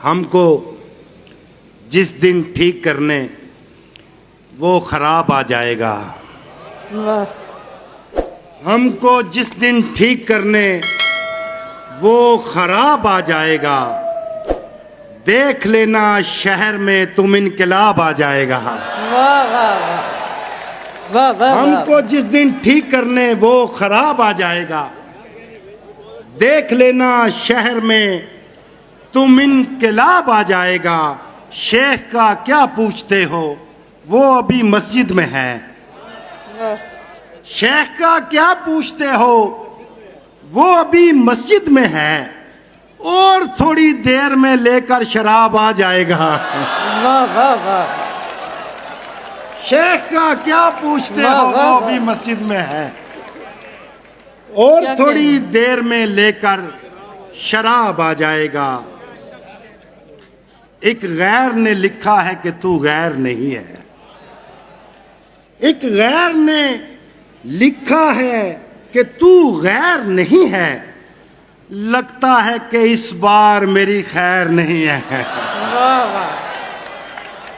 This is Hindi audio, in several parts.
हमको जिस दिन ठीक करने वो खराब आ जाएगा। हमको जिस दिन ठीक करने वो खराब आ जाएगा। देख लेना शहर में तुम इनकलाब आ जाएगा। हमको जिस दिन ठीक करने वो खराब आ जाएगा। देख लेना शहर में तुम इनकलाब आ जाएगा। शेख का क्या पूछते हो, वो अभी मस्जिद में है। शेख का क्या पूछते हो, वो अभी मस्जिद में है। और थोड़ी देर में लेकर शराब आ जाएगा। शेख का क्या पूछते हो, वो अभी मस्जिद में है। और थोड़ी देर में लेकर शराब आ जाएगा। एक गैर ने लिखा है कि तू गैर नहीं है। एक गैर ने लिखा है कि तू गैर नहीं है। लगता है कि इस बार मेरी खैर नहीं है।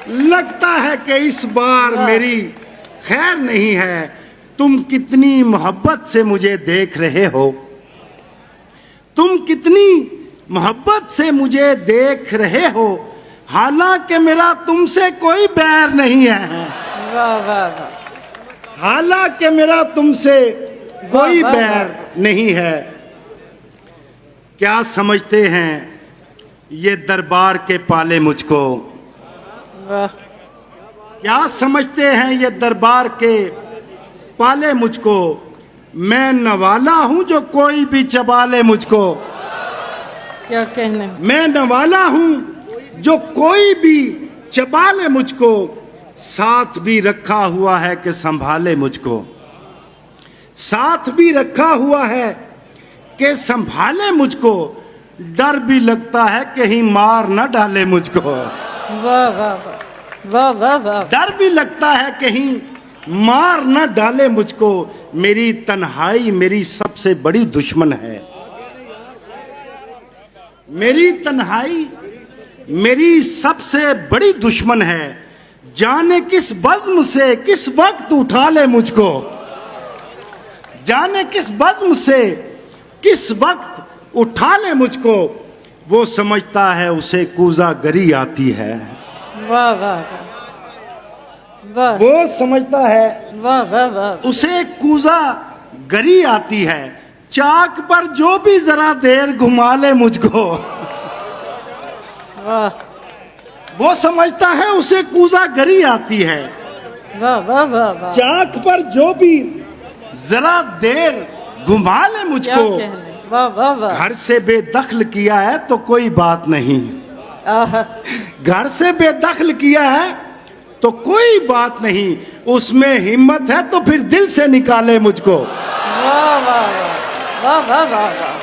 लगता है कि इस बार मेरी खैर नहीं है। तुम कितनी मोहब्बत से मुझे देख रहे हो। तुम कितनी मोहब्बत से मुझे देख रहे हो। हालांकि मेरा तुमसे कोई बैर नहीं है। हालांकि मेरा तुमसे कोई बैर नहीं है। क्या समझते हैं ये दरबार के पाले मुझको। क्या समझते हैं ये दरबार के पाले मुझको। मैं नवाला हूं जो कोई भी चबा ले मुझको। क्या कहने। मैं नवाला हूं जो कोई भी चबा ले मुझको। साथ भी रखा हुआ है कि संभाले मुझको। साथ भी रखा हुआ है कि संभाले मुझको। डर भी लगता है कहीं मार न डाले मुझको। वाह वाह वाह वाह वाह। डर भी लगता है कहीं मार न डाले मुझको। मेरी तन्हाई मेरी सबसे बड़ी दुश्मन है। मेरी तन्हाई मेरी सबसे बड़ी दुश्मन है। जाने किस बज़्म से किस वक्त उठा ले मुझको। जाने किस बज़्म से किस वक्त उठा ले मुझको। वो समझता है उसे कूजा गरी आती है। वाह वाह वाह। वो समझता है वाह वाह वाह। उसे कूजा गरी आती है। चाक पर जो भी जरा देर घुमा ले मुझको। वाह। वो समझता है उसे कूजा गरी आती है। वाह वाह वाह वाह। चाक पर जो भी जरा देर घुमा ले मुझको। वाह वाह वाह। घर से बेदखल किया है तो कोई बात नहीं। घर से बेदखल किया है तो कोई बात नहीं। उसमें हिम्मत है तो फिर दिल से निकाले मुझको। वाह वाह वाह वाह वाह वाह।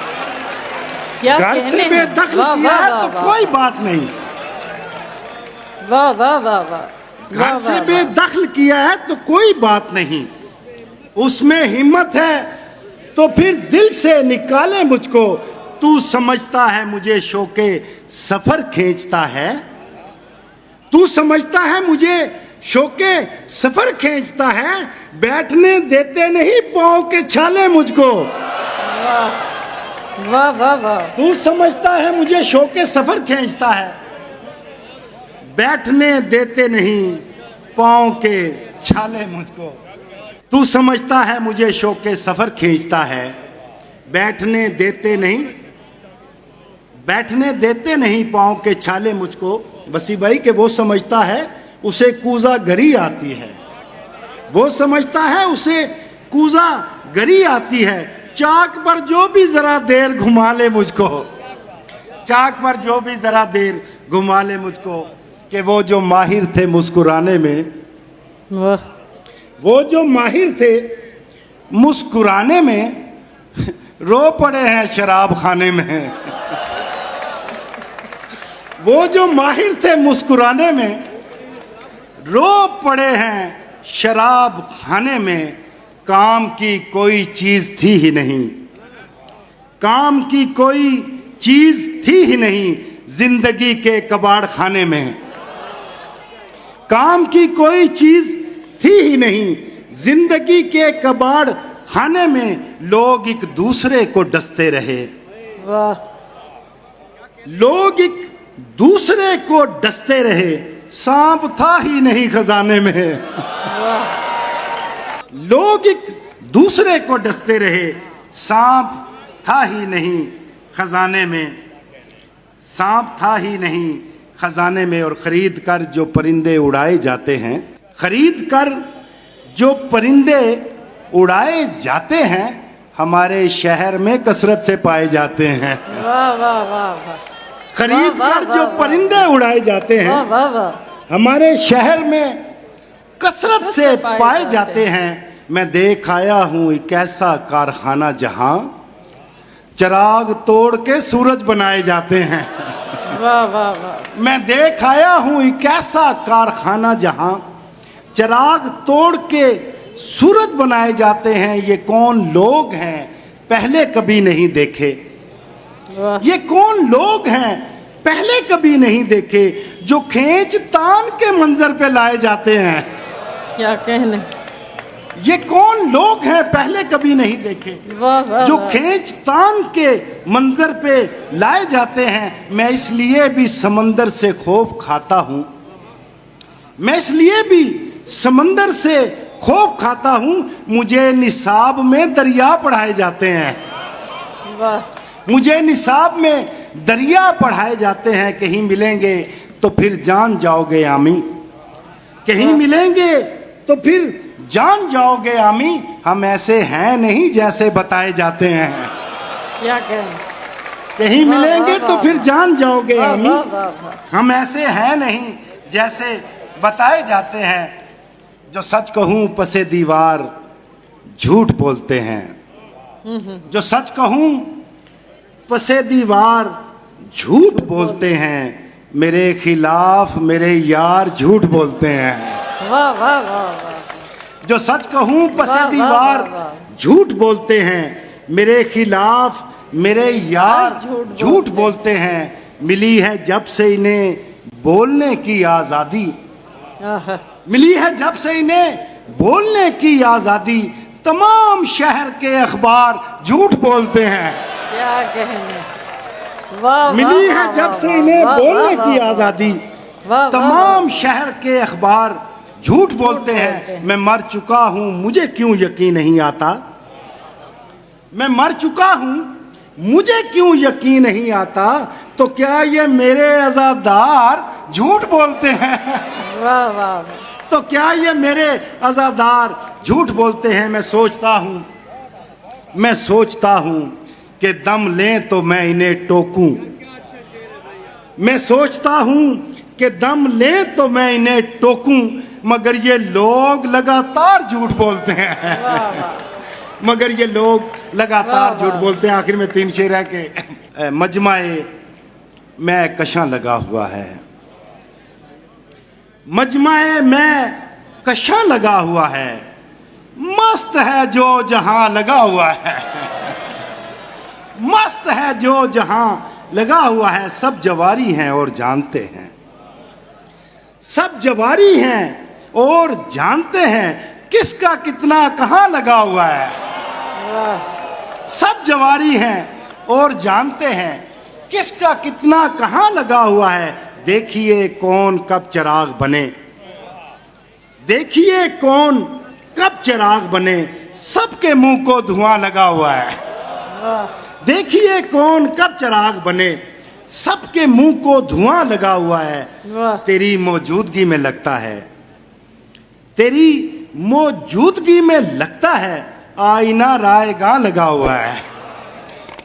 क्या घर से बेदखल किया है तो कोई बात नहीं। वाह वाह वाह वाह। घर से बेदखल किया है तो कोई बात नहीं। उसमें हिम्मत है तो फिर दिल से निकाले मुझको। तू समझता है मुझे शौके सफर खींचता है। तू समझता है मुझे शौके सफर खींचता है। बैठने देते नहीं पाँव के छाले मुझको। वाह वाह वाह। तू समझता है मुझे शौके सफर खींचता है। बैठने देते नहीं पाँव के छाले मुझको। तू समझता है मुझे शौके सफर खींचता है। बैठने देते नहीं पाँव के छाले मुझको। बसी भाई के वो समझता है उसे कूजा गरी आती है। वो समझता है उसे कूजा गरी आती है। चाक पर जो भी जरा देर घुमा ले मुझको। चाक पर जो भी जरा देर घुमा ले मुझको। कि वो जो माहिर थे मुस्कुराने में। वो जो माहिर थे मुस्कुराने में रो पड़े हैं शराब खाने में। वो जो माहिर थे मुस्कुराने में रो पड़े हैं शराब खाने में। काम की कोई चीज थी ही नहीं। काम की कोई चीज थी ही नहीं। जिंदगी के कबाड़ खाने में। काम की कोई चीज थी ही नहीं जिंदगी के कबाड़ खाने में। लोग एक दूसरे को डसते रहे, वाह लोग एक दूसरे को डसते रहे। सांप था ही नहीं खजाने में। लोग एक दूसरे को डसते रहे, सांप था ही नहीं खजाने में। सांप था ही नहीं खजाने में। और खरीद कर जो परिंदे उड़ाए जाते हैं, खरीद कर जो परिंदे उड़ाए जाते हैं, हमारे शहर में कसरत से पाए जाते हैं। वाह वाह वाह वाह, खरीद वाह, कर वाह, जो वाह, परिंदे उड़ाए जाते वाह हैं, वाह वाह, हमारे शहर में कसरत से पाए जाते हैं। मैं देख आया हूं एक ऐसा कारखाना जहां चिराग तोड़ के सूरज बनाए जाते हैं। वाह वाह वाह, मैं देख आया हूं एक ऐसा कारखाना जहां चिराग तोड़ के सूरज बनाए जाते हैं। ये कौन लोग हैं पहले कभी नहीं देखे। वाह ये कौन लोग हैं पहले कभी नहीं देखे, जो खींच तान के मंजर पे लाए जाते हैं। क्या कहने, ये कौन लोग हैं पहले कभी नहीं देखे, वाह वाह जो वाह, खींच तान के मंजर पे लाए जाते हैं। मैं इसलिए भी समंदर से खौफ खाता हूं, मैं इसलिए भी समंदर से खौफ खाता हूं। मुझे निसाब में दरिया पढ़ाए जाते हैं, वाह मुझे निसाब में दरिया पढ़ाए जाते हैं। कहीं मिलेंगे तो फिर जान जाओगे आमी, कहीं मिलेंगे तो फिर जान जाओगे आमी। हम ऐसे हैं नहीं जैसे बताए जाते हैं। क्या कहने, कहीं वाह, मिलेंगे वाह, तो वाह, फिर जान जाओगे वाह आमी। वाह वाह वाह, हम ऐसे हैं नहीं जैसे बताए जाते हैं। जो सच कहूं पसे दीवार झूठ बोलते हैं, जो सच कहूं पसे दीवार झूठ बोलते हैं। मेरे खिलाफ मेरे यार झूठ बोलते हैं। वाह वाह वाह वाह, जो सच कहूं वाह, पसे वाह, दीवार वाह, वाह। झूठ बोलते हैं। मेरे खिलाफ मेरे यार झूठ बोलते हैं। मिली है जब से इन्हें बोलने की आजादी, आहा, मिली है जब से इन्हें बोलने की आजादी। तमाम शहर के अखबार झूठ बोलते हैं। क्या कहने, वाह मिली वाह, है जब वाह, से वाह, इन्हें वाह, बोलने वाह, की वाह, आजादी। वाह, वाह, तमाम शहर के अखबार झूठ बोलते हैं। हैं। मैं मर चुका हूं मुझे क्यों यकीन नहीं आता, मैं मर चुका हूं मुझे क्यों यकीन नहीं आता। तो क्या ये मेरे अज़ादार झूठ बोलते हैं, वाह वाह, तो क्या ये मेरे अज़ादार झूठ बोलते हैं। मैं सोचता हूं कि दम लें तो मैं इन्हें टोकूं। मैं सोचता हूं कि दम लें तो मैं इन्हें टोकूं। मगर ये लोग लगातार झूठ बोलते हैं, मगर ये लोग लगातार वाह, झूठ वाह। बोलते हैं। आखिर में 3 शेर है कि मजमाए मैं कशां लगा हुआ है, मजमाए मैं कशां लगा हुआ है। मस्त है जो जहां लगा हुआ है, मस्त है जो जहां लगा हुआ है। सब जवारी हैं और जानते हैं, सब जवारी हैं और जानते हैं किसका कितना कहां लगा हुआ है। सब जवारी हैं और जानते हैं किसका कितना कहां लगा हुआ है। देखिए कौन कब चिराग बने, देखिए कौन कब चिराग बने। सबके मुंह को धुआं लगा हुआ है। देखिए कौन कब चिराग बने, सबके मुंह को धुआं लगा हुआ है। वाह, तेरी मौजूदगी में लगता है, तेरी मौजूदगी में लगता है आईना रायगां लगा हुआ है।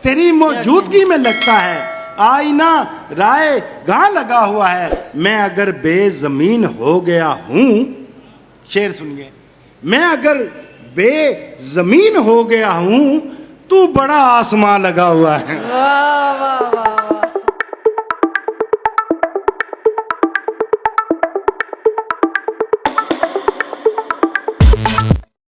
तेरी मौजूदगी में लगता है आईना रायगां लगा हुआ है। मैं अगर बेजमीन हो गया हूं, शेर सुनिए, मैं अगर बेजमीन हो गया हूं तू बड़ा आसमां लगा हुआ है। वाह वाह